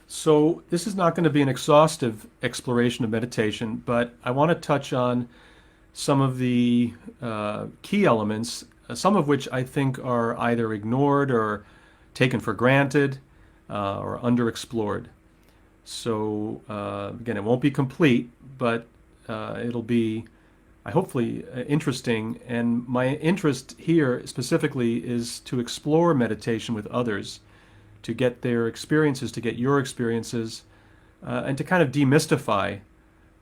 So this is not going to be an exhaustive exploration of meditation, but I want to touch on some of the key elements, some of which I think are either ignored or taken for granted or underexplored. So again, it won't be complete, but it'll be hopefully interesting. And my interest here specifically is to explore meditation with others, to get their experiences, to get your experiences, and to kind of demystify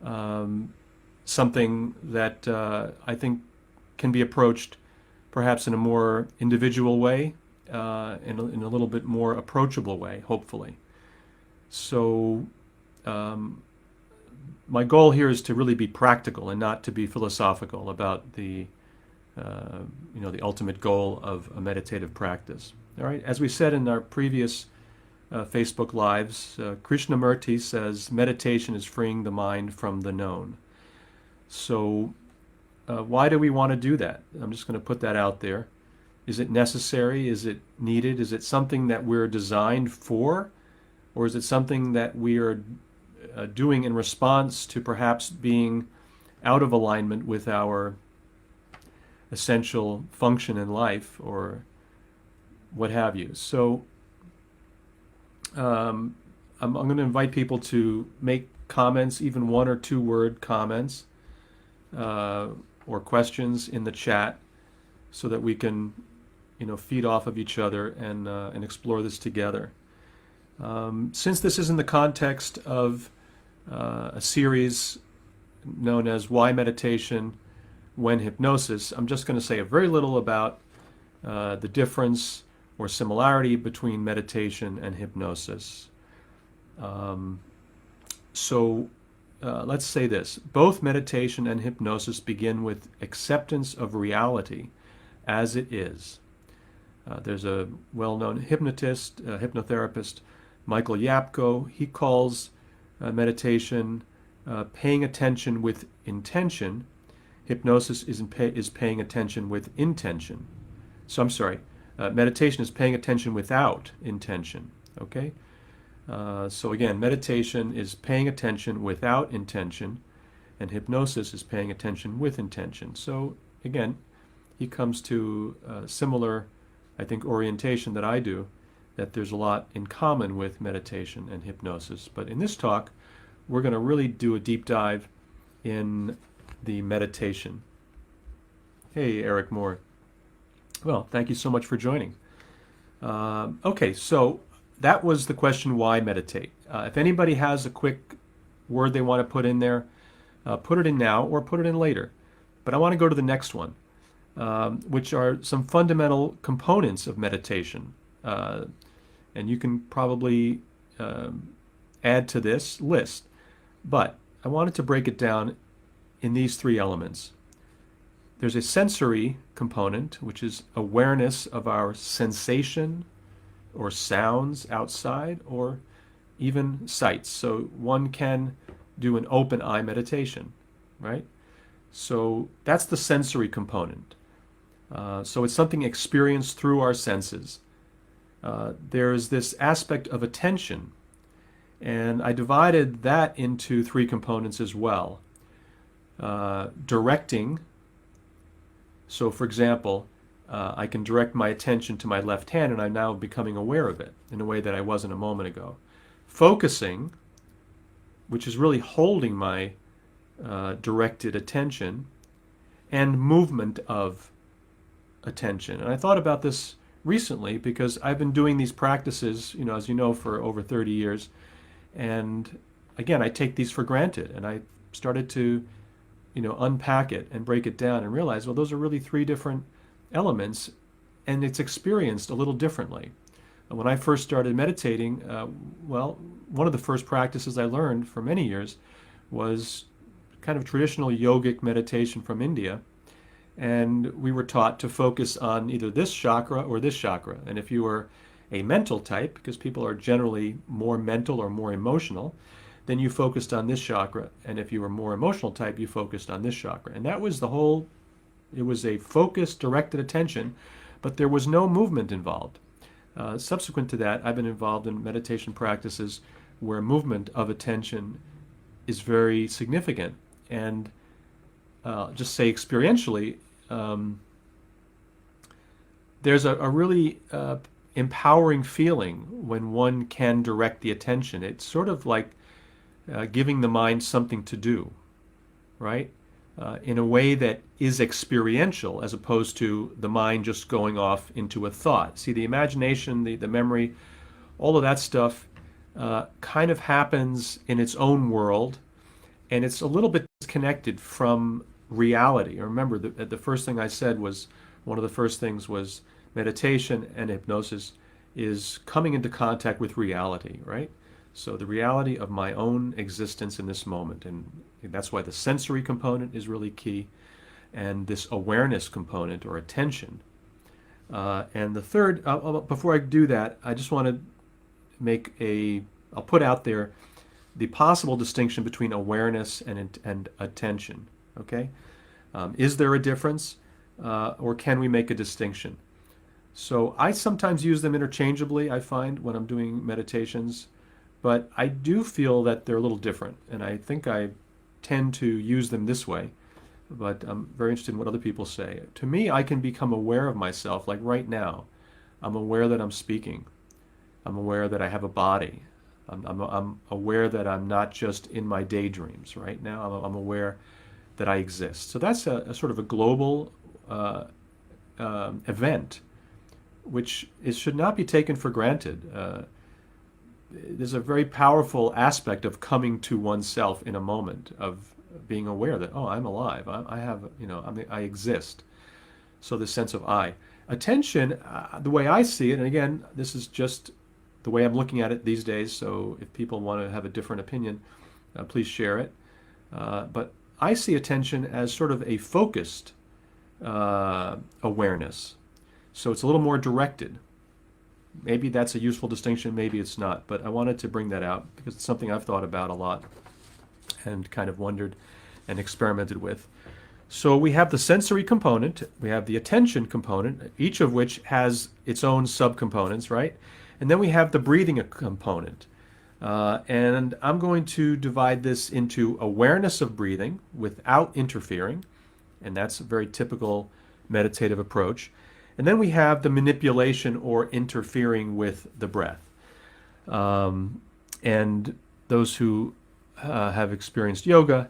um, something that I think can be approached perhaps in a more individual way, in a little bit more approachable way, hopefully. So, um, my goal here is to really be practical and not to be philosophical about uh, the ultimate goal of a meditative practice. All right, as we said in our previous Facebook lives, Krishnamurti says meditation is freeing the mind from the known. So, why do we want to do that? I'm just going to put that out there. Is it necessary? Is it needed? Is it something that we're designed for? Or is it something that we are doing in response to perhaps being out of alignment with our essential function in life or what have you? So I'm going to invite people to make comments, even 1 or 2 word comments uh, or questions in the chat so that we can, feed off of each other and explore this together. Since this is in the context of a series known as Why Meditation, When Hypnosis, I'm just going to say a very little about the difference or similarity between meditation and hypnosis. Um, so let's say this. Both meditation and hypnosis begin with acceptance of reality as it is. There's a well-known hypnotist, hypnotherapist, Michael Yapko. He calls meditation paying attention with intention. Hypnosis is paying attention with intention. So I'm sorry, meditation is paying attention without intention. Okay? So again, meditation is paying attention without intention, and hypnosis is paying attention with intention. So again, he comes to a similar, I think, orientation that I do, that there's a lot in common with meditation and hypnosis. But in this talk, we're going to really do a deep dive in the meditation. Hey, Eric Moore. Well, thank you so much for joining. Okay, so that was the question, why meditate? If anybody has a quick word they want to put in there, put it in now or put it in later. But I want to go to the next one, which are some fundamental components of meditation. And you can probably add to this list. But I wanted to break it down in these 3 elements. There's a sensory component, which is awareness of our sensation or sounds outside or even sights. So one can do an open eye meditation, right? So that's the sensory component. So it's something experienced through our senses. There's this aspect of attention, and I divided that into 3 components as well. Directing. So for example, I can direct my attention to my left hand, and I'm now becoming aware of it in a way that I wasn't a moment ago. Focusing, which is really holding my directed attention, and movement of attention. And I thought about this recently because I've been doing these practices, as you know, for over 30 years. And again, I take these for granted. And I started to, unpack it and break it down and realize, well, those are really 3 different elements, and it's experienced a little differently. When I first started meditating, one of the first practices I learned for many years was kind of traditional yogic meditation from India. And we were taught to focus on either this chakra or this chakra. And if you were a mental type, because people are generally more mental or more emotional, then you focused on this chakra. And if you were more emotional type, you focused on this chakra. And that was it was a focused, directed attention, but there was no movement involved. Subsequent to that, I've been involved in meditation practices where movement of attention is very significant. And just say experientially, there's a really empowering feeling when one can direct the attention. It's sort of like giving the mind something to do, right? In a way that is experiential as opposed to the mind just going off into a thought. See, the imagination, the memory, all of that stuff kind of happens in its own world, and it's a little bit disconnected from reality. Remember, the first thing I said was, one of the first things was meditation and hypnosis is coming into contact with reality, right? So the reality of my own existence in this moment. And that's why the sensory component is really key. And this awareness component or attention. And the third, before I do that, I just want to I'll put out there the possible distinction between awareness and attention, okay? Is there a difference, or can we make a distinction? So I sometimes use them interchangeably, I find, when I'm doing meditations, but I do feel that they're a little different, and I think I tend to use them this way, but I'm very interested in what other people say. To me, I can become aware of myself, like right now. I'm aware that I'm speaking. I'm aware that I have a body. I'm aware that I'm not just in my daydreams right now. I'm aware that I exist. So that's a sort of a global event, which should not be taken for granted. There's a very powerful aspect of coming to oneself in a moment, of being aware that, oh, I'm alive. I have, I exist. So the sense of I. Attention, the way I see it, and again, this is just the way I'm looking at it these days, so if people want to have a different opinion, please share it. But I see attention as sort of a focused awareness. So it's a little more directed. Maybe that's a useful distinction, maybe it's not, but I wanted to bring that out because it's something I've thought about a lot and kind of wondered and experimented with. So we have the sensory component, we have the attention component, each of which has its own subcomponents, right? And then we have the breathing component. And I'm going to divide this into awareness of breathing without interfering, and that's a very typical meditative approach. And then we have the manipulation or interfering with the breath. And those who have experienced yoga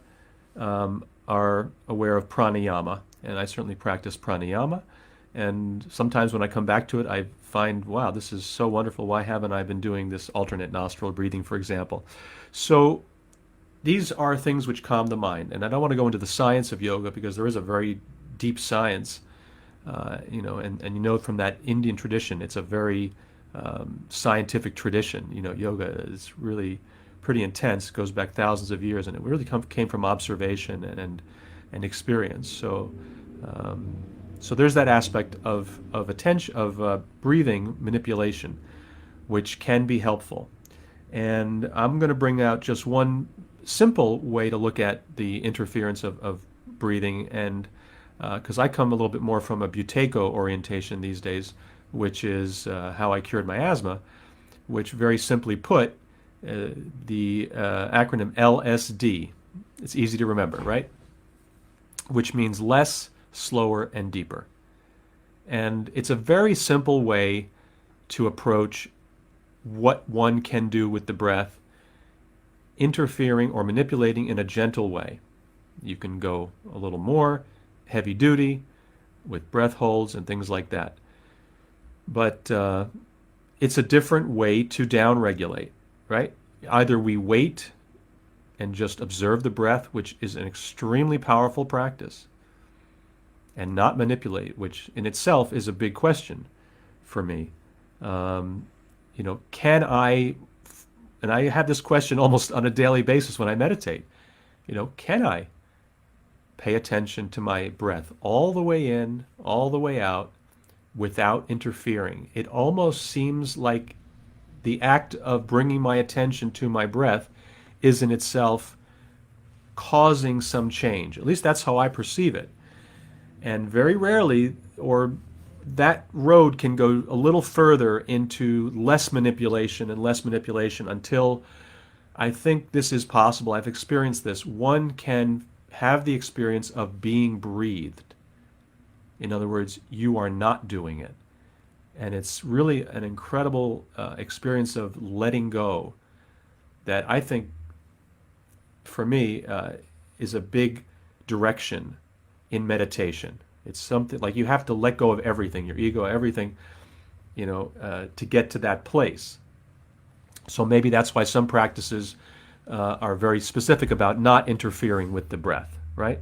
are aware of pranayama, and I certainly practice pranayama. And sometimes when I come back to it, I find, wow, this is so wonderful. Why haven't I been doing this alternate nostril breathing, for example? So these are things which calm the mind. And I don't want to go into the science of yoga because there is a very deep science, and from that Indian tradition, it's a very scientific tradition. Yoga is really pretty intense, goes back thousands of years, and it really came from observation and experience. So there's that aspect of attention, of breathing manipulation, which can be helpful. And I'm going to bring out just one simple way to look at the interference of breathing, and because I come a little bit more from a Buteyko orientation these days, which is how I cured my asthma, which very simply put, the acronym LSD, it's easy to remember, right? Which means less, slower, and deeper. And it's a very simple way to approach what one can do with the breath, interfering or manipulating in a gentle way. You can go a little more heavy duty with breath holds and things like that. But it's a different way to downregulate, right? Either we wait and just observe the breath, which is an extremely powerful practice, and not manipulate, which in itself is a big question for me. Can I, and I have this question almost on a daily basis when I meditate, can I pay attention to my breath all the way in, all the way out, without interfering? It almost seems like the act of bringing my attention to my breath is in itself causing some change. At least that's how I perceive it. And very rarely, or that road can go a little further into less manipulation and less manipulation until I think this is possible. I've experienced this. One can have the experience of being breathed. In other words, you are not doing it. And it's really an incredible experience of letting go that I think, for me, is a big direction in meditation. It's something like you have to let go of everything, your ego, everything, to get to that place. So maybe that's why some practices are very specific about not interfering with the breath, right?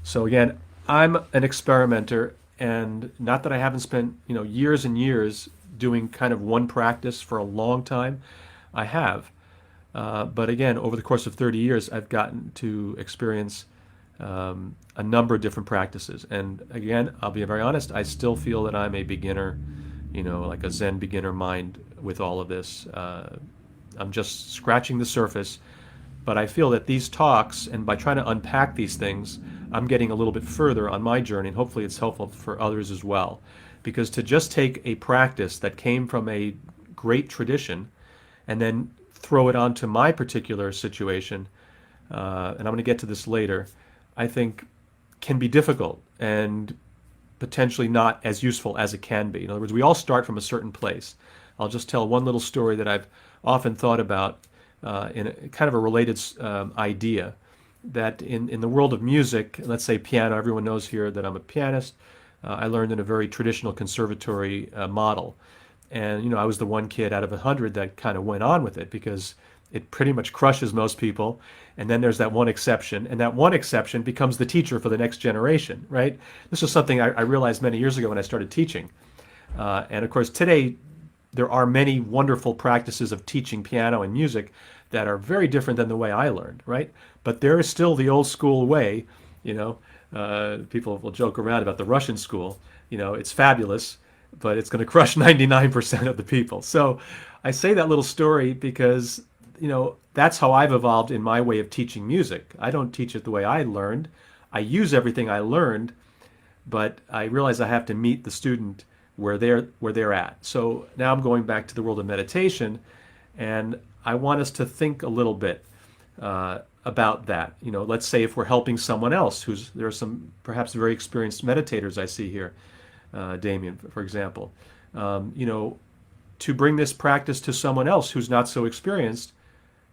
So again, I'm an experimenter, and not that I haven't spent years and years doing kind of one practice for a long time. I have, but again, over the course of 30 years, I've gotten to experience a number of different practices. And again, I'll be very honest, I still feel that I'm a beginner, like a Zen beginner mind with all of this. I'm just scratching the surface, but I feel that these talks, and by trying to unpack these things, I'm getting a little bit further on my journey, and hopefully it's helpful for others as well. Because to just take a practice that came from a great tradition and then throw it onto my particular situation, and I'm going to get to this later, I think can be difficult and potentially not as useful as it can be. In other words, we all start from a certain place. I'll just tell one little story that I've often thought about in a kind of a related idea, that in the world of music, let's say piano, everyone knows here that I'm a pianist. I learned in a very traditional conservatory model. And, I was the one kid out of 100 that kind of went on with it because it pretty much crushes most people. And then there's that one exception, and that one exception becomes the teacher for the next generation, right? This was something I realized many years ago when I started teaching. And of course, today, there are many wonderful practices of teaching piano and music that are very different than the way I learned, right? But there is still the old school way, people will joke around about the Russian school. It's fabulous, but it's going to crush 99% of the people. So I say that little story because, that's how I've evolved in my way of teaching music. I don't teach it the way I learned. I use everything I learned, but I realize I have to meet the student where they're at. So now I'm going back to the world of meditation, and I want us to think a little bit about that. Let's say if we're helping someone else there are some perhaps very experienced meditators I see here, Damien, for example, to bring this practice to someone else who's not so experienced,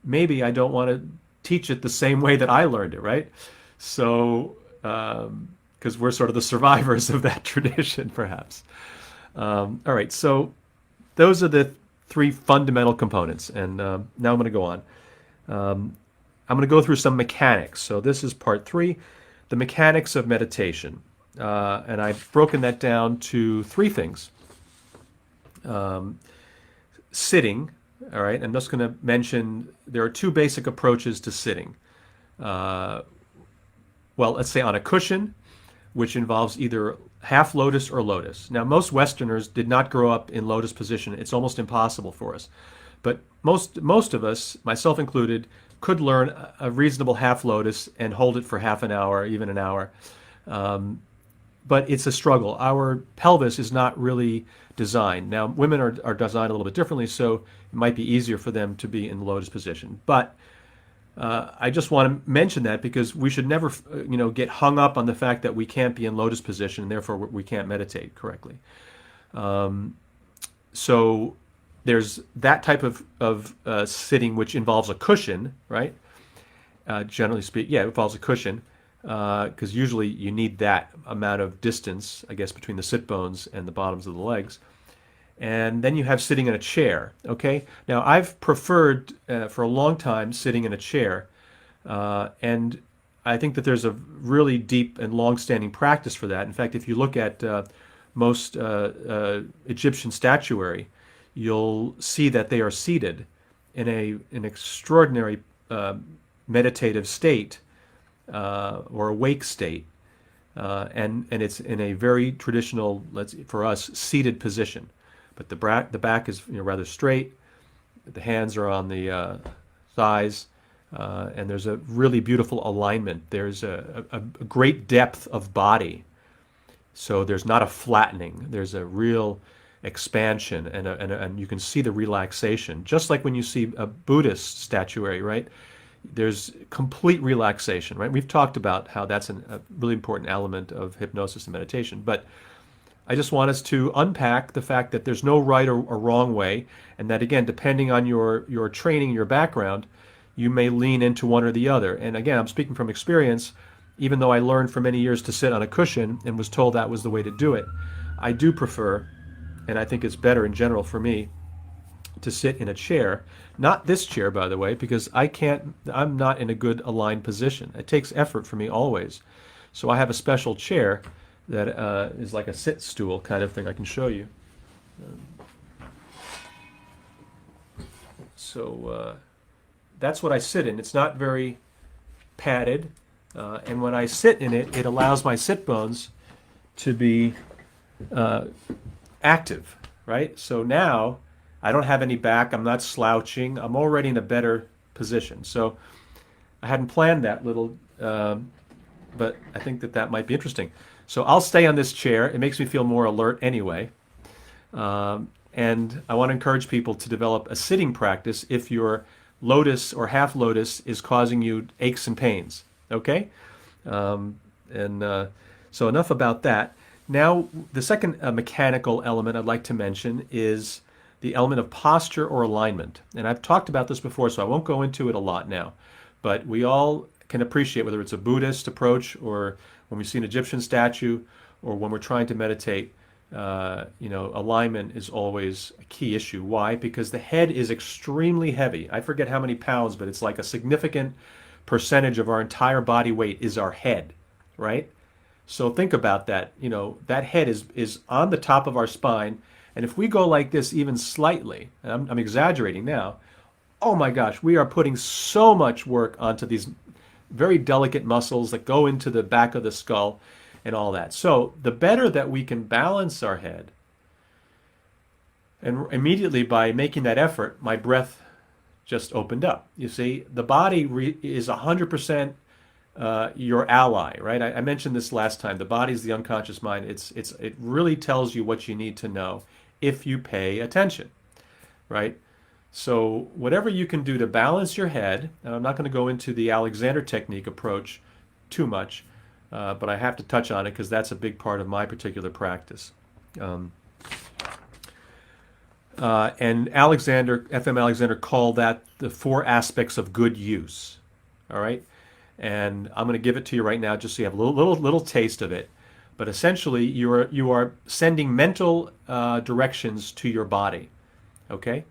maybe I don't want to teach it the same way that I learned it, right? So, because we're sort of the survivors of that tradition, perhaps. All right, so those are the three fundamental components, and now I'm going to go on. I'm going to go through some mechanics. So this is part 3, the mechanics of meditation. And I've broken that down to 3 things. Sitting, all right, I'm just going to mention there are 2 basic approaches to sitting. Well, let's say on a cushion, which involves either half lotus or lotus. Now, most Westerners did not grow up in lotus position. It's almost impossible for us. But most of us, myself included, could learn a reasonable half lotus and hold it for half an hour, even an hour. But it's a struggle. Our pelvis is not really designed. Now, women are designed a little bit differently, so it might be easier for them to be in the lotus position. But I just want to mention that because we should never, get hung up on the fact that we can't be in lotus position and therefore we can't meditate correctly. So there's that type of sitting which involves a cushion, right? Generally speaking, it involves a cushion because usually you need that amount of distance, I guess, between the sit bones and the bottoms of the legs. And then you have sitting in a chair, okay? Now, I've preferred for a long time sitting in a chair, and I think that there's a really deep and long-standing practice for that. In fact, if you look at most Egyptian statuary, you'll see that they are seated in an extraordinary meditative state or awake state, and it's in a very traditional, for us, seated position. But the back is rather straight. The hands are on the thighs, and there's a really beautiful alignment. There's a great depth of body. So there's not a flattening. There's a real expansion, and you can see the relaxation, just like when you see a Buddhist statuary, right? There's complete relaxation, right? We've talked about how that's a really important element of hypnosis and meditation, but I just want us to unpack the fact that there's no right or wrong way, and that again, depending on your training, your background, you may lean into one or the other. And again, I'm speaking from experience. Even though I learned for many years to sit on a cushion and was told that was the way to do it, I do prefer, and I think it's better in general for me, to sit in a chair. Not this chair, by the way, because I'm not in a good aligned position. It takes effort for me always. So I have a special chair that is like a sit stool kind of thing. I can show you. So that's what I sit in. It's not very padded. And when I sit in it, it allows my sit bones to be active, right? So now I don't have any back. I'm not slouching. I'm already in a better position. So I hadn't planned that little, but I think that might be interesting. So I'll stay on this chair. It makes me feel more alert anyway. And I want to encourage people to develop a sitting practice if your lotus or half lotus is causing you aches and pains. Okay? So enough about that. Now, the second mechanical element I'd like to mention is the element of posture or alignment. And I've talked about this before, so I won't go into it a lot now. But we all can appreciate, whether it's a Buddhist approach or when we see an Egyptian statue or when we're trying to meditate, alignment is always a key issue. Why? Because the head is extremely heavy. I forget how many pounds, but it's like a significant percentage of our entire body weight is our head, right? So think about that. That head is on the top of our spine, and if we go like this even slightly, and I'm exaggerating now, oh my gosh, we are putting so much work onto these very delicate muscles that go into the back of the skull and all that. So the better that we can balance our head, and immediately by making that effort, my breath just opened up. You see, the body is 100% your ally, right? I mentioned this last time. The body is the unconscious mind. It really tells you what you need to know if you pay attention, right? So whatever you can do to balance your head, and I'm not going to go into the Alexander technique approach too much, but I have to touch on it because that's a big part of my particular practice. And F.M. Alexander called that the 4 aspects of good use. All right, and I'm going to give it to you right now, just so you have a little taste of it. But essentially, you are sending mental directions to your body. Okay,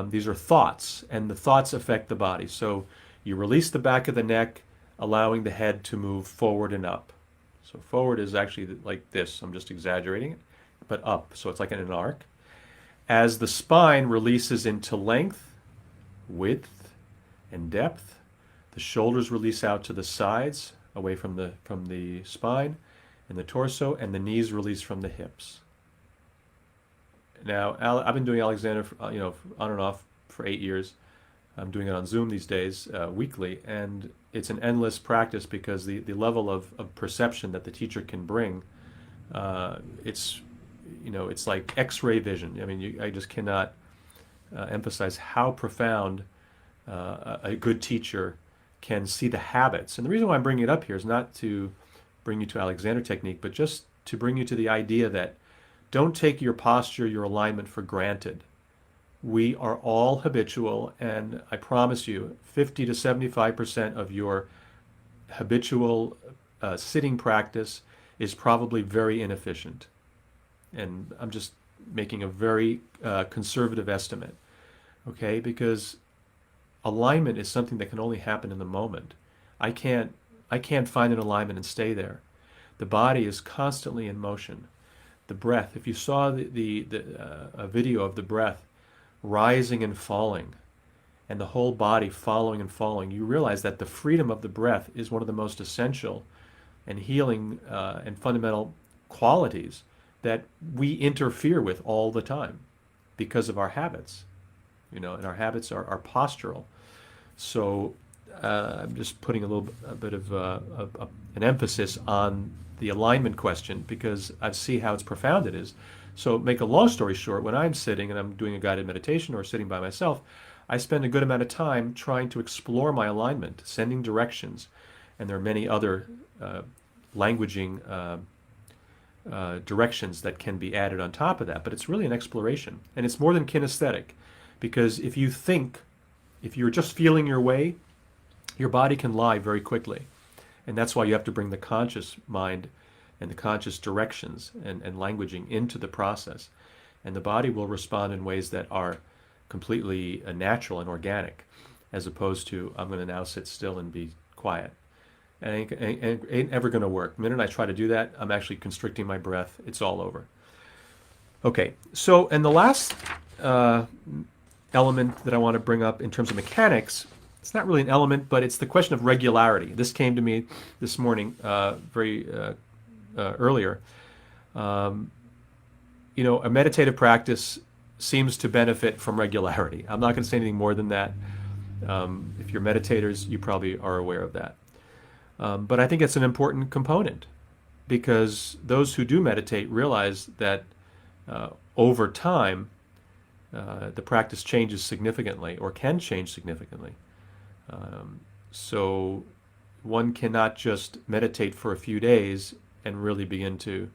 these are thoughts, and the thoughts affect the body. So you release the back of the neck, allowing the head to move forward and up. So forward is actually like this. I'm just exaggerating it, but up. So it's like in an arc. As the spine releases into length, width, and depth, the shoulders release out to the sides, away from the spine and the torso, and the knees release from the hips. Now, I've been doing Alexander, on and off for 8 years. I'm doing it on Zoom these days, weekly, and it's an endless practice because the level of perception that the teacher can bring, it's like X-ray vision. I mean, I just cannot emphasize how profound a good teacher can see the habits. And the reason why I'm bringing it up here is not to bring you to Alexander technique, but just to bring you to the idea that don't take your posture, your alignment for granted. We are all habitual, and I promise you, 50 to 75% of your habitual sitting practice is probably very inefficient. And I'm just making a very conservative estimate, okay? Because alignment is something that can only happen in the moment. I can't find an alignment and stay there. The body is constantly in motion. The breath, if you saw a video of the breath rising and falling, and the whole body following and falling, you realize that the freedom of the breath is one of the most essential and healing and fundamental qualities that we interfere with all the time because of our habits, and our habits are postural. So I'm just putting a bit of an emphasis on the alignment question because I see how it's profound it is. So make a long story short, when I'm sitting and I'm doing a guided meditation or sitting by myself, I spend a good amount of time trying to explore my alignment, sending directions, and there are many other languaging directions that can be added on top of that. But it's really an exploration, and it's more than kinesthetic, because if you're just feeling your way, your body can lie very quickly, and that's why you have to bring the conscious mind and the conscious directions and languaging into the process, and the body will respond in ways that are completely natural and organic, as opposed to I'm going to now sit still and be quiet. And ain't ever going to work. The minute I try to do that, I'm actually constricting my breath. It's all over. Okay, so, and the last element that I want to bring up in terms of mechanics, it's not really an element, but it's the question of regularity. This came to me this morning very earlier. A meditative practice seems to benefit from regularity. I'm not going to say anything more than that. If you're meditators, you probably are aware of that. But I think it's an important component, because those who do meditate realize that over time, the practice changes significantly, or can change significantly. So one cannot just meditate for a few days and really begin to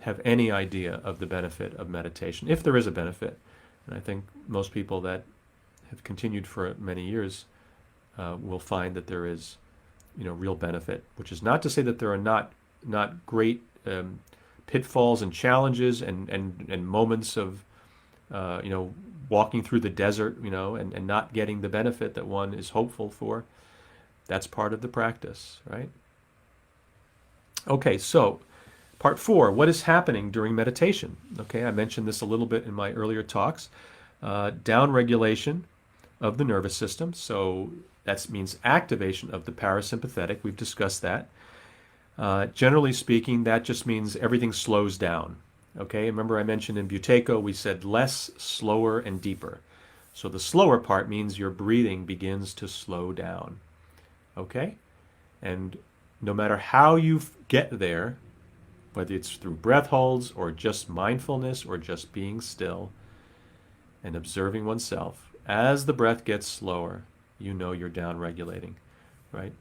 have any idea of the benefit of meditation, if there is a benefit. And I think most people that have continued for many years will find that there is real benefit, which is not to say that there are not great pitfalls and challenges and moments of walking through the desert, and not getting the benefit that one is hopeful for. That's part of the practice, right? Okay, so part 4, what is happening during meditation? Okay, I mentioned this a little bit in my earlier talks. Down-regulation of the nervous system, so that means activation of the parasympathetic. We've discussed that. Generally speaking, that just means everything slows down. Okay, remember I mentioned in Buteyko, we said less, slower, and deeper. So the slower part means your breathing begins to slow down. Okay? And no matter how you get there, whether it's through breath holds or just mindfulness or just being still and observing oneself, as the breath gets slower, you're down regulating, right?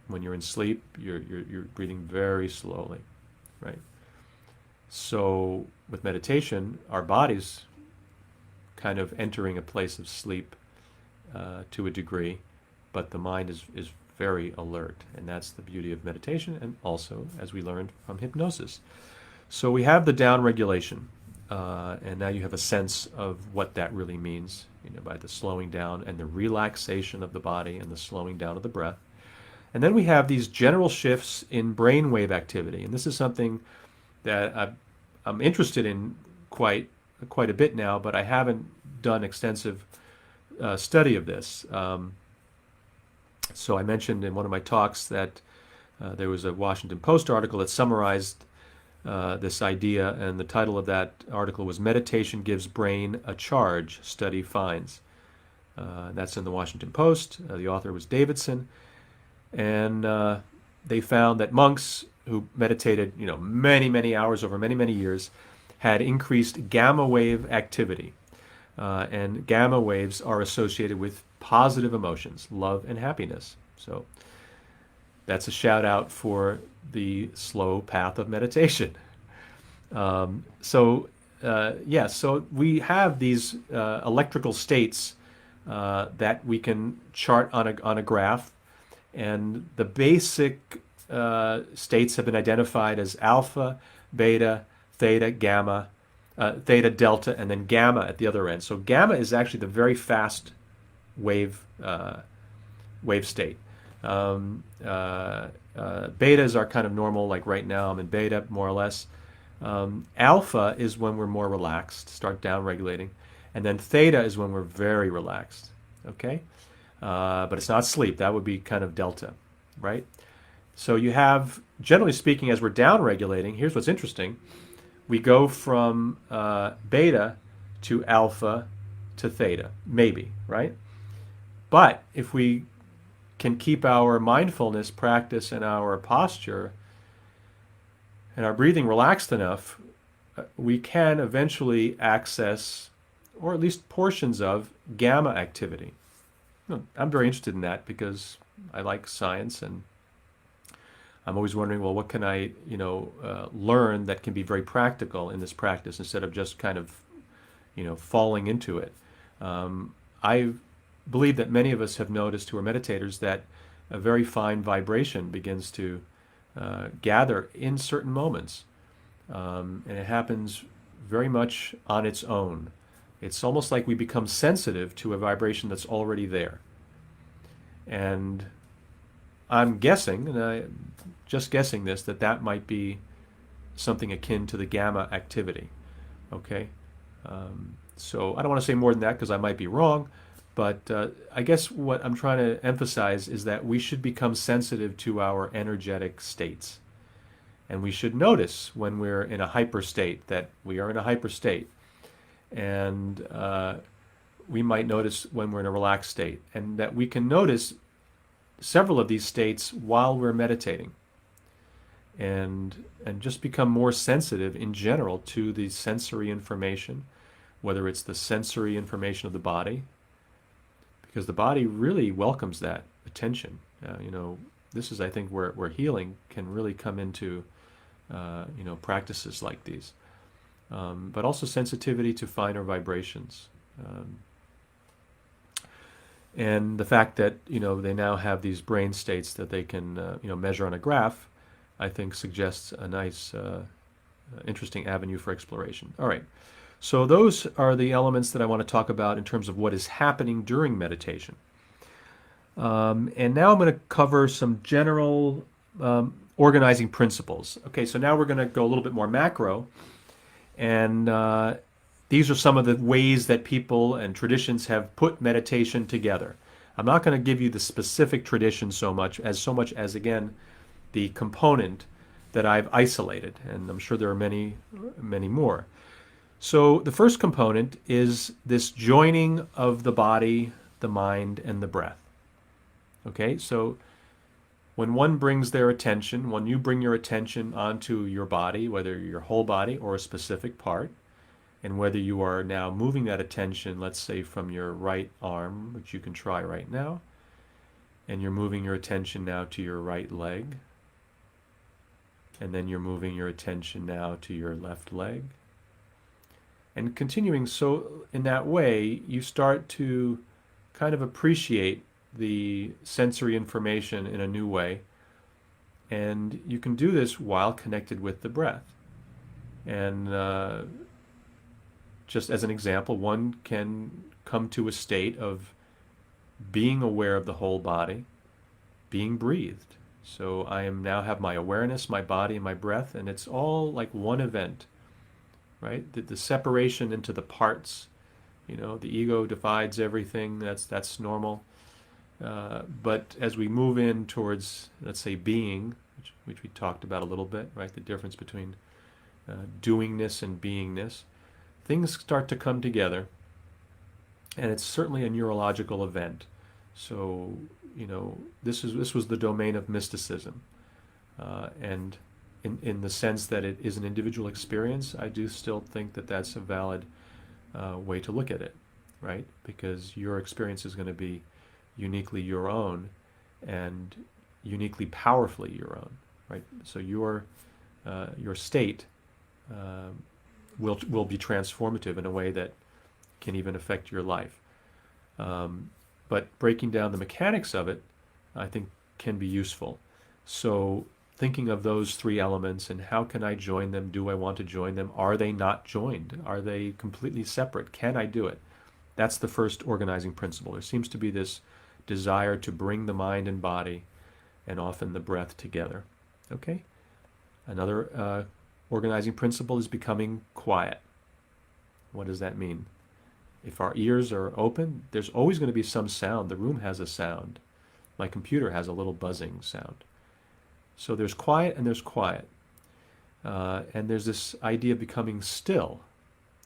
When you're in sleep, you're breathing very slowly, right? So with meditation, our body's kind of entering a place of sleep to a degree, but the mind is very alert, and that's the beauty of meditation, and also, as we learned, from hypnosis. So we have the down regulation, and now you have a sense of what that really means, by the slowing down and the relaxation of the body and the slowing down of the breath. And then we have these general shifts in brainwave activity, and this is something that I'm interested in quite a bit now, but I haven't done extensive study of this. So I mentioned in one of my talks that there was a Washington Post article that summarized this idea, and the title of that article was "Meditation Gives Brain a Charge, Study Finds." That's in the Washington Post. The author was Davidson, and they found that monks who meditated, many hours over many years, had increased gamma wave activity, and gamma waves are associated with positive emotions, love and happiness. So that's a shout out for the slow path of meditation. So we have these electrical states that we can chart on a graph, and the basic states have been identified as alpha, beta, theta, gamma, theta, delta, and then gamma at the other end. So gamma is actually the very fast wave state. Betas are kind of normal, like right now I'm in beta, more or less. Alpha is when we're more relaxed, start down regulating, and then theta is when we're very relaxed. Okay, but it's not sleep. That would be kind of delta, right? So you have, generally speaking, as we're down regulating, here's what's interesting. We go from beta to alpha to theta, maybe, right? But if we can keep our mindfulness practice and our posture and our breathing relaxed enough, we can eventually access, or at least portions of, gamma activity. I'm very interested in that because I like science, and I'm always wondering, well, what can I, learn that can be very practical in this practice instead of just kind of, falling into it. I believe that many of us have noticed who are meditators that a very fine vibration begins to gather in certain moments. And it happens very much on its own. It's almost like we become sensitive to a vibration that's already there. And I'm guessing, and I'm just guessing this, that might be something akin to the gamma activity. Okay? So I don't want to say more than that because I might be wrong, but I guess what I'm trying to emphasize is that we should become sensitive to our energetic states. And we should notice when we're in a hyper state that we are in a hyper state. And we might notice when we're in a relaxed state. And that we can notice several of these states while we're meditating. And just become more sensitive in general to the sensory information, whether it's the sensory information of the body, because the body really welcomes that attention. This is, I think, where healing can really come into practices like these. But also sensitivity to finer vibrations. And the fact that, they now have these brain states that they can, measure on a graph, I think suggests a nice, interesting avenue for exploration. All right. So those are the elements that I want to talk about in terms of what is happening during meditation. And now I'm going to cover some general organizing principles. Okay, so now we're going to go a little bit more macro. And these are some of the ways that people and traditions have put meditation together. I'm not going to give you the specific tradition so much as, again, the component that I've isolated. And I'm sure there are many, many more. So the first component is this joining of the body, the mind, and the breath. Okay, so when one brings their attention, when you bring your attention onto your body, whether your whole body or a specific part, and whether you are now moving that attention, let's say from your right arm, which you can try right now, and you're moving your attention now to your right leg, and then you're moving your attention now to your left leg, and continuing so in that way, you start to kind of appreciate the sensory information in a new way. And you can do this while connected with the breath. And just as an example, one can come to a state of being aware of the whole body, being breathed. So I am now have my awareness, my body, and my breath, and it's all like one event. Right? The separation into the parts, the ego divides everything, that's normal. But as we move in towards, let's say, being, which we talked about a little bit, right? The difference between doingness and beingness, things start to come together, and it's certainly a neurological event. So, this was the domain of mysticism, and in the sense that it is an individual experience, I do still think that that's a valid way to look at it, right? Because your experience is going to be uniquely your own and uniquely powerfully your own, right? So your state will be transformative in a way that can even affect your life. But breaking down the mechanics of it, I think, can be useful. So thinking of those three elements and how can I join them? Do I want to join them? Are they not joined? Are they completely separate? Can I do it? That's the first organizing principle. There seems to be this desire to bring the mind and body and often the breath together. Okay? Another organizing principle is becoming quiet. What does that mean? If our ears are open, there's always going to be some sound. The room has a sound. My computer has a little buzzing sound. So there's quiet and there's quiet. And there's this idea of becoming still.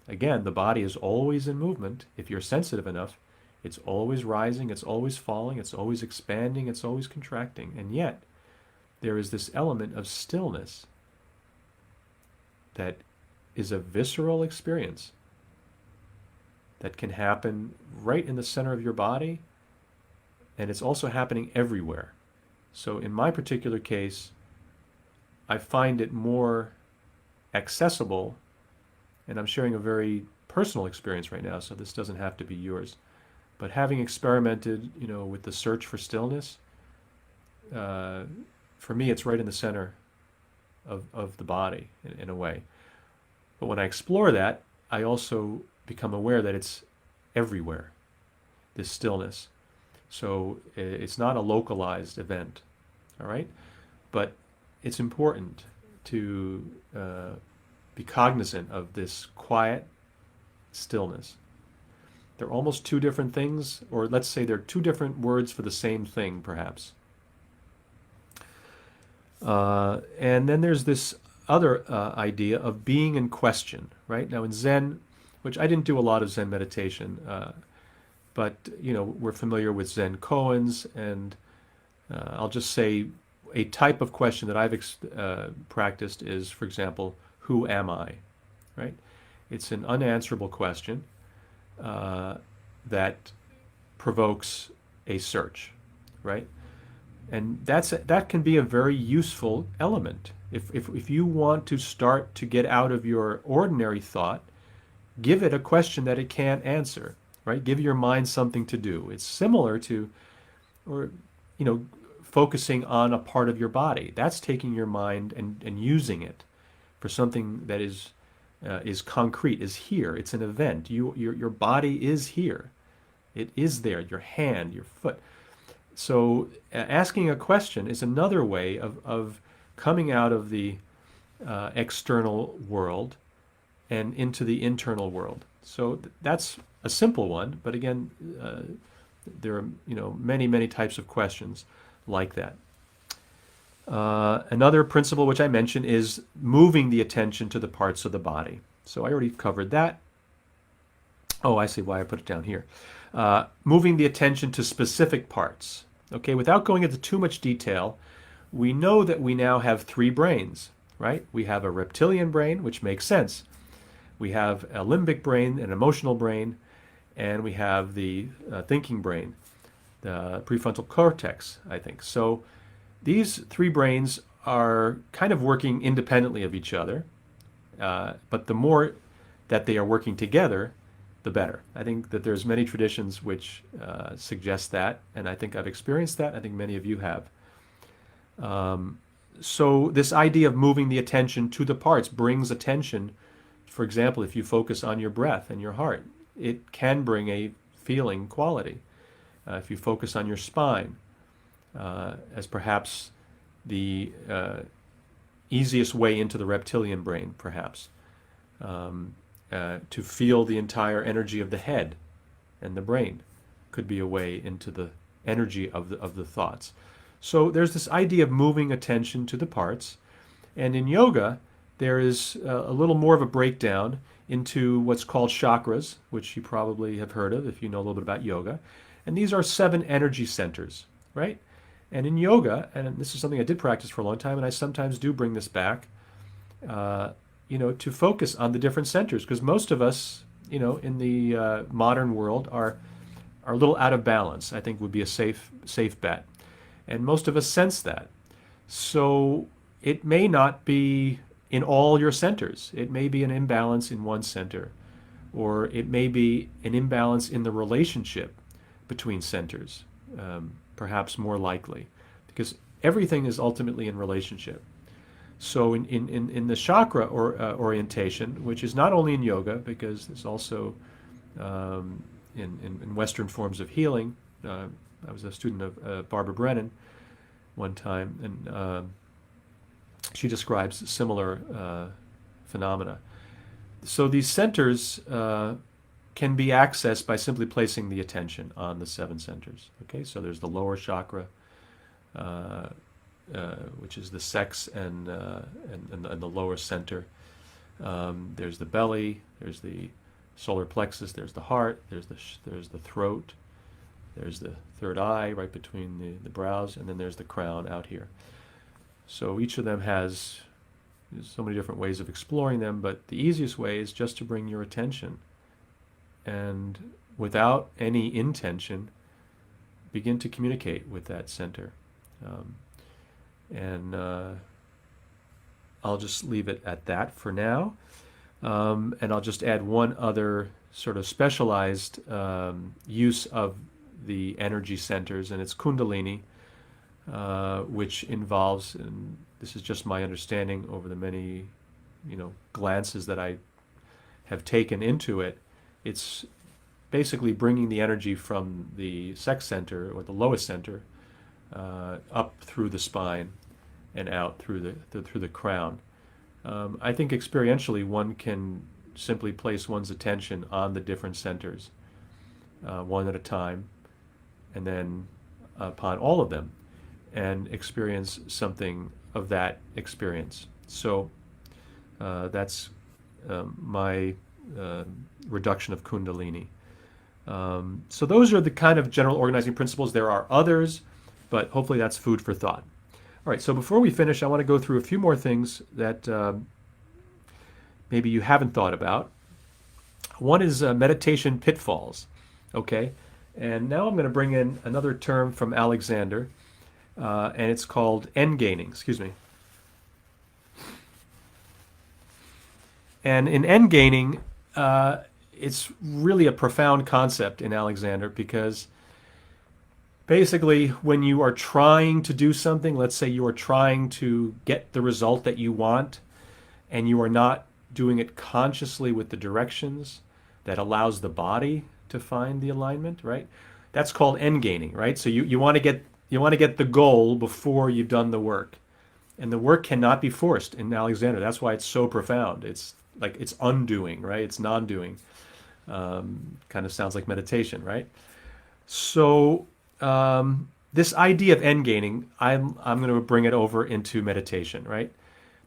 Again, the body is always in movement. If you're sensitive enough, it's always rising, it's always falling, it's always expanding, it's always contracting. And yet, there is this element of stillness that is a visceral experience that can happen right in the center of your body, and it's also happening everywhere. So in my particular case, I find it more accessible, and I'm sharing a very personal experience right now, so this doesn't have to be yours. But having experimented, with the search for stillness, for me, it's right in the center of the body in a way. But when I explore that, I also become aware that it's everywhere, this stillness. So it's not a localized event, all right? But it's important to be cognizant of this quiet stillness. They're almost two different things, or let's say they're two different words for the same thing, perhaps. And then there's this other idea of being in question, right? Now in Zen, which I didn't do a lot of Zen meditation, but we're familiar with Zen koans, and I'll just say a type of question that I've practiced is, for example, who am I? Right? It's an unanswerable question that provokes a search, right? And that can be a very useful element. If you want to start to get out of your ordinary thought, give it a question that it can't answer, right? Give your mind something to do. It's similar to, or focusing on a part of your body. That's taking your mind and using it for something that is concrete, is here. It's an event. Your body is here. It is there. Your hand, your foot. So asking a question is another way of coming out of the external world and into the internal world. So that's a simple one, but again, there are many, many types of questions like that. Another principle which I mentioned is moving the attention to the parts of the body. So I already covered that. Oh, I see why I put it down here. Moving the attention to specific parts. Okay, without going into too much detail, we know that we now have three brains, right? We have a reptilian brain, which makes sense. We have a limbic brain, an emotional brain, and we have the thinking brain, the prefrontal cortex, I think. So these three brains are kind of working independently of each other, but the more that they are working together, the better. I think that there's many traditions which suggest that, and I think I've experienced that. I think many of you have. So this idea of moving the attention to the parts brings attention. For example, if you focus on your breath and your heart, it can bring a feeling quality. If you focus on your spine, as perhaps the easiest way into the reptilian brain, perhaps, to feel the entire energy of the head and the brain could be a way into the energy of the thoughts. So there's this idea of moving attention to the parts, and in yoga there is a little more of a breakdown into what's called chakras, which you probably have heard of if you know a little bit about yoga. And these are 7 energy centers, right? And in yoga, and this is something I did practice for a long time, and I sometimes do bring this back, to focus on the different centers, because most of us, in the modern world are a little out of balance, I think would be a safe bet. And most of us sense that. So it may not be in all your centers. It may be an imbalance in one center, or it may be an imbalance in the relationship between centers, perhaps more likely, because everything is ultimately in relationship. So in the chakra orientation, which is not only in yoga, because it's also in Western forms of healing. I was a student of Barbara Brennan one time, and she describes similar phenomena. So these centers can be accessed by simply placing the attention on the 7 centers. Okay, so there's the lower chakra, which is the sex and the lower center. There's the belly. There's the solar plexus. There's the heart. There's the throat. There's the third eye right between the brows, and then there's the crown out here. So each of them has There's so many different ways of exploring them, but the easiest way is just to bring your attention and without any intention, begin to communicate with that center. Um, and I'll just leave it at that for now. And I'll just add one other sort of specialized use of the energy centers, and it's Kundalini, which involves, and this is just my understanding over the many, glances that I have taken into it. It's basically bringing the energy from the sex center or the lowest center up through the spine and out through the crown. I think experientially one can simply place one's attention on the different centers, one at a time, and then upon all of them, and experience something of that experience. So that's my reduction of Kundalini. So those are the kind of general organizing principles. There are others, but hopefully that's food for thought. All right, so before we finish, I want to go through a few more things that maybe you haven't thought about. One is meditation pitfalls, okay? And now I'm going to bring in another term from Alexander, and it's called endgaining, excuse me. And in endgaining, it's really a profound concept in Alexander, because basically when you are trying to do something, let's say you are trying to get the result that you want, and you are not doing it consciously with the directions that allows the body to find the alignment, right? That's called endgaining, right? So you want to get the goal before you've done the work. And the work cannot be forced in Alexander. That's why it's so profound. It's like it's undoing, right? It's non-doing. Kind of sounds like meditation, right? So this idea of endgaining, I'm going to bring it over into meditation, right?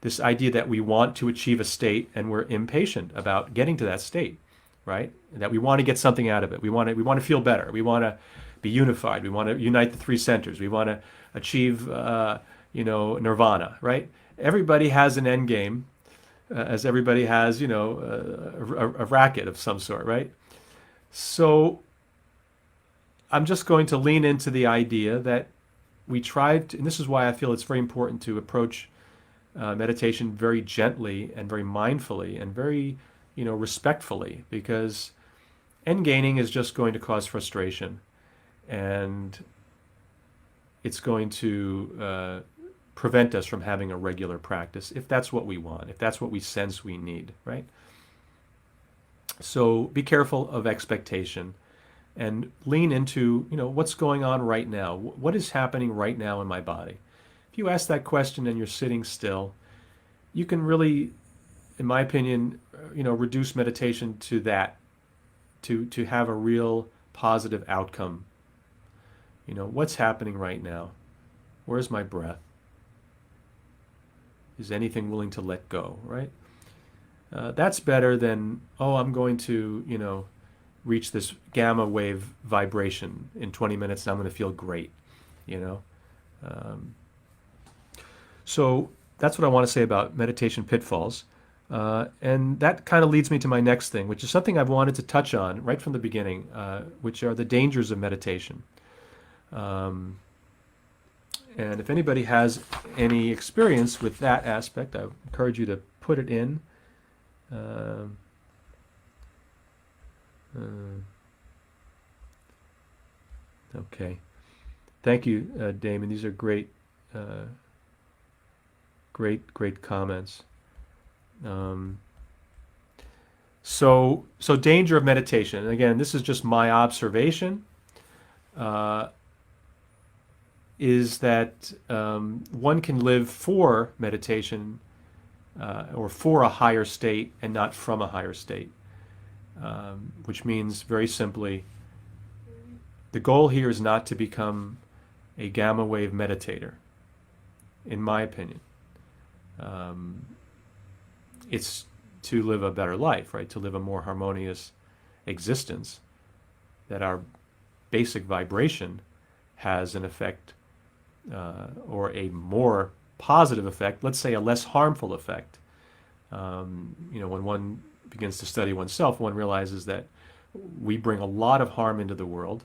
This idea that we want to achieve a state and we're impatient about getting to that state, right? That we want to get something out of it. We want to feel better. We want to be unified. We want to unite the three centers. We want to achieve, nirvana, right? Everybody has an end game, as everybody has, a racket of some sort, right? So I'm just going to lean into the idea that we tried to, and this is why I feel it's very important to approach meditation very gently and very mindfully and very, respectfully, because endgaining is just going to cause frustration, and it's going to prevent us from having a regular practice if that's what we want, if that's what we sense we need, right? So be careful of expectation and lean into, what's going on right now? What is happening right now in my body? If you ask that question and you're sitting still, you can really, in my opinion, reduce meditation to that, to have a real positive outcome. What's happening right now? Where's my breath? Is anything willing to let go, right? That's better than, I'm going to, reach this gamma wave vibration in 20 minutes and I'm going to feel great, So that's what I want to say about meditation pitfalls. And that kind of leads me to my next thing, which is something I've wanted to touch on right from the beginning, which are the dangers of meditation. And if anybody has any experience with that aspect, I encourage you to put it in. Okay. Thank you, Damon. These are great comments. So danger of meditation. And again, this is just my observation. Is that one can live for meditation or for a higher state and not from a higher state, which means very simply, the goal here is not to become a gamma wave meditator, in my opinion. It's to live a better life, right? To live a more harmonious existence, that our basic vibration has an effect or a more positive effect, let's say a less harmful effect. When one begins to study oneself, one realizes that we bring a lot of harm into the world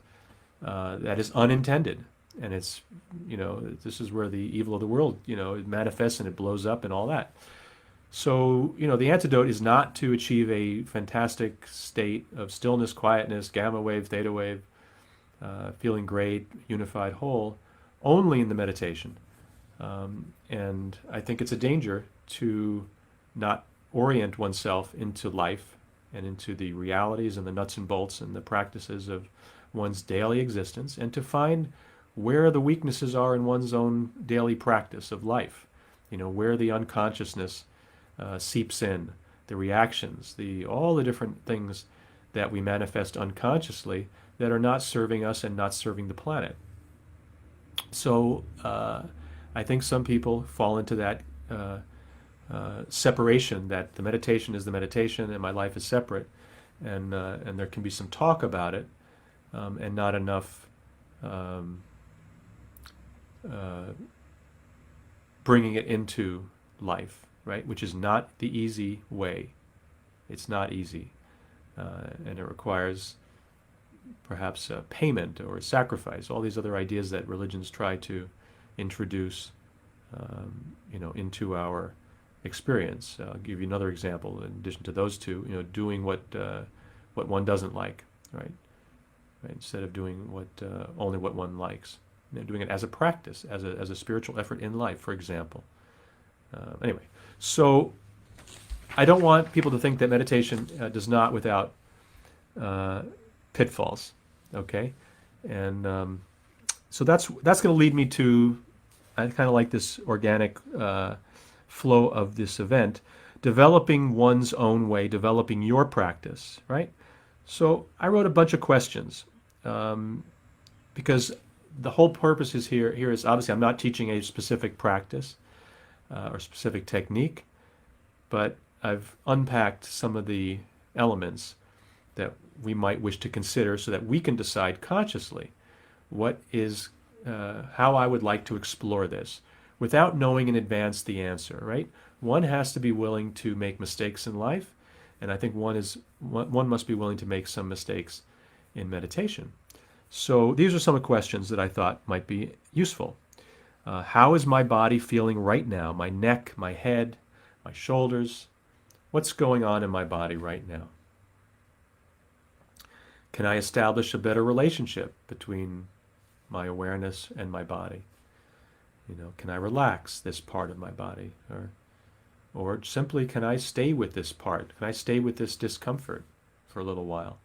that is unintended. And it's, this is where the evil of the world, it manifests and it blows up and all that. So, the antidote is not to achieve a fantastic state of stillness, quietness, gamma wave, theta wave, feeling great, unified whole, only in the meditation. And I think it's a danger to not orient oneself into life and into the realities and the nuts and bolts and the practices of one's daily existence, and to find where the weaknesses are in one's own daily practice of life. Where the unconsciousness seeps in, the reactions, all the different things that we manifest unconsciously that are not serving us and not serving the planet. So I think some people fall into that separation, that the meditation is the meditation and my life is separate, and there can be some talk about it, and not enough bringing it into life, right? Which is not the easy way. It's not easy, and it requires perhaps a payment or a sacrifice. All these other ideas that religions try to introduce, into our experience. I'll give you another example. In addition to those two, doing what one doesn't like, right? Instead of doing only what one likes. Doing it as a practice, as a spiritual effort in life, for example. Anyway, so I don't want people to think that meditation does not without pitfalls, okay? And so that's going to lead me to, I kind of like this organic flow of this event, developing one's own way, developing your practice, right? So I wrote a bunch of questions because the whole purpose is here is obviously I'm not teaching a specific practice or specific technique, but I've unpacked some of the elements that we might wish to consider so that we can decide consciously what is how I would like to explore this without knowing in advance the answer, right? One has to be willing to make mistakes in life, and I think one must be willing to make some mistakes in meditation. So these are some of the questions that I thought might be useful. How is my body feeling right now? My neck, my head, my shoulders. What's going on in my body right now? Can I establish a better relationship between my awareness and my body? Can I relax this part of my body? Or simply, can I stay with this part? Can I stay with this discomfort for a little while?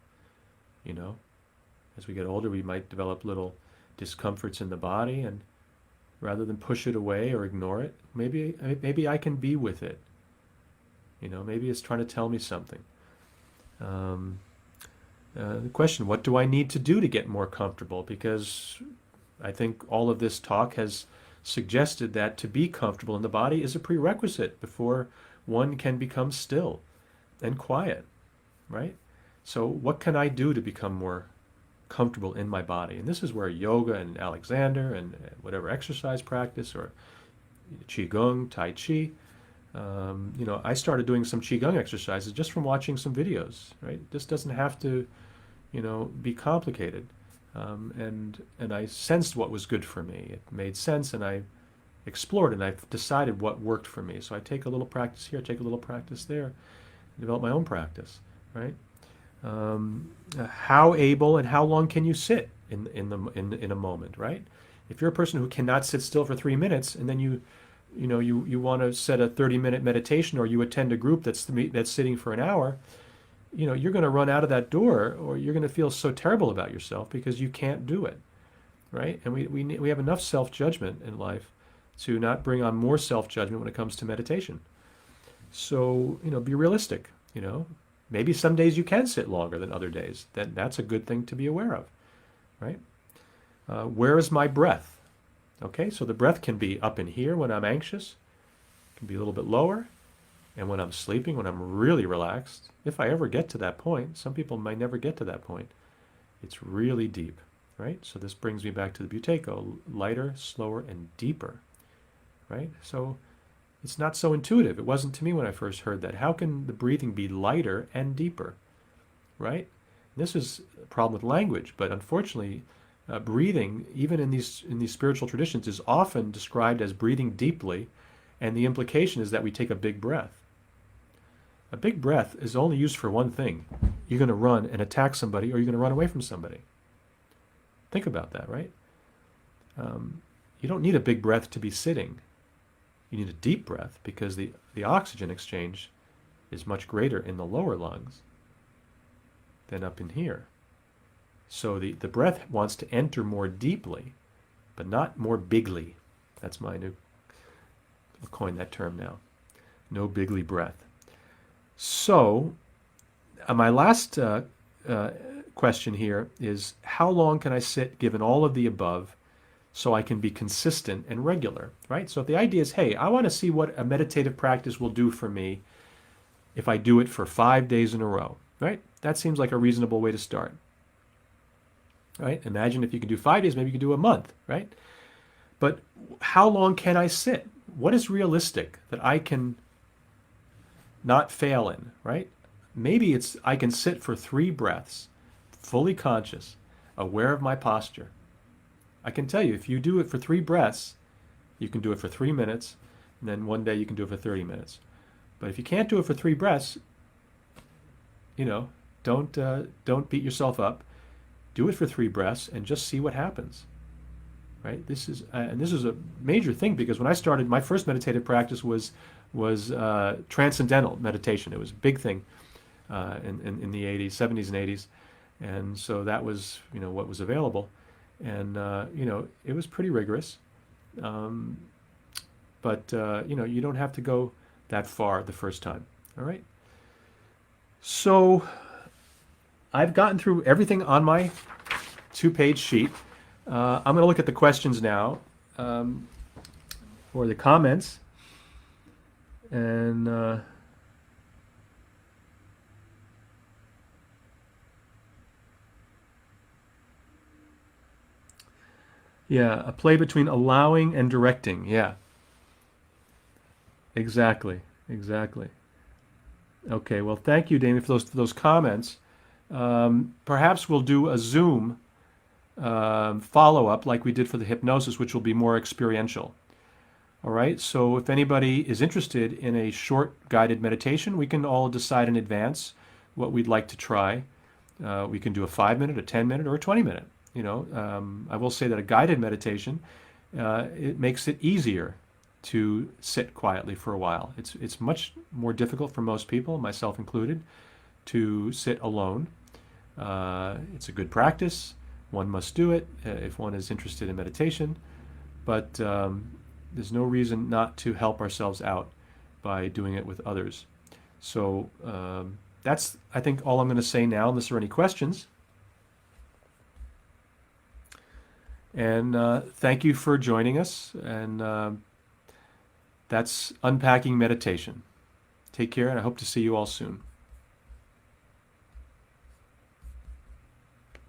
As we get older, we might develop little discomforts in the body, and rather than push it away or ignore it, maybe I can be with it. Maybe it's trying to tell me something. The question, what do I need to do to get more comfortable? Because I think all of this talk has suggested that to be comfortable in the body is a prerequisite before one can become still and quiet, right? So what can I do to become more comfortable in my body? And this is where yoga and Alexander and whatever exercise practice or Qigong, Tai Chi, I started doing some Qigong exercises just from watching some videos, right? This doesn't have to, be complicated. And I sensed what was good for me. It made sense, and I explored, and I've decided what worked for me. So I take a little practice here, take a little practice there, develop my own practice, right? How able and how long can you sit in a moment, right? If you're a person who cannot sit still for 3 minutes, and then you want to set a 30-minute meditation, or you attend a group that's sitting for an hour, you're going to run out of that door, or you're going to feel so terrible about yourself because you can't do it, right? And we have enough self-judgment in life to not bring on more self-judgment when it comes to meditation. So, be realistic, Maybe some days you can sit longer than other days. That's a good thing to be aware of, right? Where is my breath? Okay, so the breath can be up in here when I'm anxious, it can be a little bit lower, and when I'm sleeping, when I'm really relaxed, if I ever get to that point, some people might never get to that point, it's really deep, right? So this brings me back to the Buteyko, lighter, slower, and deeper. right? So it's not so intuitive. It wasn't to me when I first heard that. How can the breathing be lighter and deeper, right? This is a problem with language, but unfortunately, breathing, even in these spiritual traditions, is often described as breathing deeply, and the implication is that we take a big breath. A big breath is only used for one thing. You're going to run and attack somebody, or you're going to run away from somebody. Think about that, right? You don't need a big breath to be sitting. You need a deep breath because the oxygen exchange is much greater in the lower lungs than up in here. So the breath wants to enter more deeply, but not more bigly. That's my new, I'll coin that term now. No bigly breath. So my last question here is, how long can I sit given all of the above so I can be consistent and regular, right? So if the idea is, hey, I want to see what a meditative practice will do for me if I do it for 5 days in a row, right? That seems like a reasonable way to start, right? Imagine if you can do 5 days, maybe you can do a month, right? But how long can I sit? What is realistic that I can not fail in, right? Maybe it's I can sit for 3 breaths, fully conscious, aware of my posture. I can tell you, if you do it for 3 breaths, you can do it for 3 minutes, and then one day you can do it for 30 minutes. But if you can't do it for 3 breaths, don't beat yourself up. Do it for 3 breaths and just see what happens. Right? This is a major thing, because when I started, my first meditative practice was transcendental meditation. It was a big thing in the 80s, 70s, and 80s, and so that was what was available, and it was pretty rigorous, but you don't have to go that far the first time. All right. So I've gotten through everything on my 2-page sheet. I'm going to look at the questions now, or the comments, and yeah, a play between allowing and directing. Yeah, exactly, exactly. Okay, well, thank you, Damien, for those comments. Perhaps we'll do a Zoom follow-up like we did for the hypnosis, which will be more experiential. All right, so if anybody is interested in a short guided meditation, we can all decide in advance what we'd like to try. We can do a 5-minute, a 10-minute, or a 20-minute. I will say that a guided meditation, it makes it easier to sit quietly for a while. It's much more difficult for most people, myself included, to sit alone. It's a good practice. One must do it if one is interested in meditation, but there's no reason not to help ourselves out by doing it with others. So that's, I think, all I'm going to say now, unless there are any questions. And thank you for joining us. And that's Unpacking Meditation. Take care, and I hope to see you all soon.